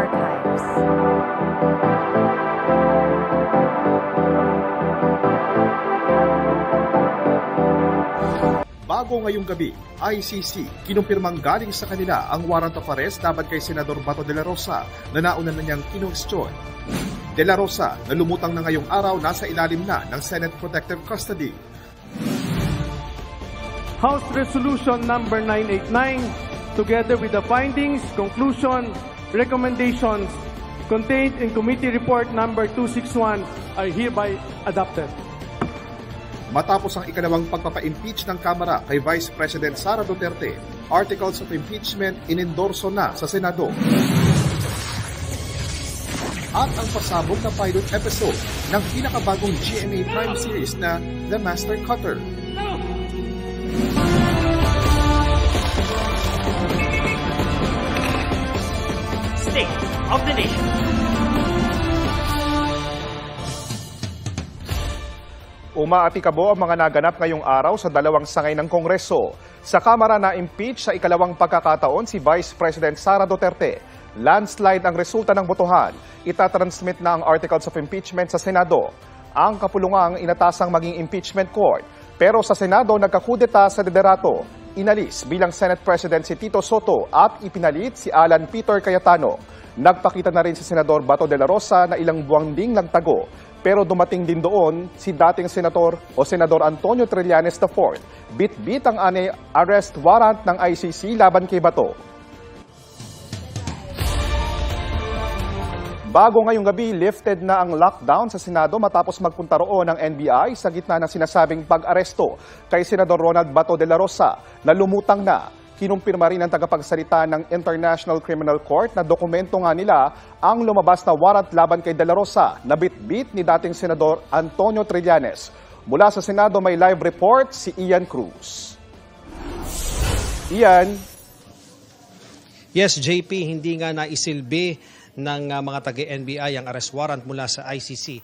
Archives. Bago ngayong gabi, ICC kinumpirmang galing sa kanila ang warrant of arrest laban kay Senador Bato de la Rosa na nauna na niyang kinwestiyon. De la Rosa na lumutang na ngayong araw nasa ilalim na ng Senate Protective Custody. House Resolution number 989, together with the findings, conclusion, recommendations contained in Committee Report number 261 are hereby adopted. Matapos ang ikalawang pagpapa-impeach ng Kamara kay Vice President Sara Duterte, articles of impeachment inendorso na sa Senado. At ang pasabog na pilot episode ng pinakabagong GMA Prime series na The Master Cutter. State of the Nation. Umaapikabo ang mga naganap ngayong araw sa dalawang sangay ng Kongreso. Sa Kamara na impeach sa ikalawang pagkakataon si Vice President Sara Duterte. Landslide ang resulta ng botohan. Itatransmit na ang articles of impeachment sa Senado. Ang kapulungang inatasang maging impeachment court. Pero sa Senado nagkakudeta sa liderato. Inalis bilang Senate President si Tito Soto at ipinalit si Alan Peter Cayetano. Nagpakita na rin si Senador Bato de la Rosa na ilang buwang ding nagtago. Pero dumating din doon si dating Senador Antonio Trillanes IV. Bit-bit ang arrest warrant ng ICC laban kay Bato. Bago ngayong gabi, lifted na ang lockdown sa Senado matapos magpunta roon ng NBI sa gitna ng sinasabing pag-aresto kay Senador Ronald Bato de la Rosa na lumutang na. Kinumpirma rin ng tagapagsalita ng International Criminal Court na dokumento nga nila ang lumabas na warrant laban kay De La Rosa na bit-bit ni dating Senador Antonio Trillanes. Mula sa Senado may live report si Ian Cruz. Ian. Yes, JP, hindi nga naisilbi ng mga taga-NBI ang arrest warrant mula sa ICC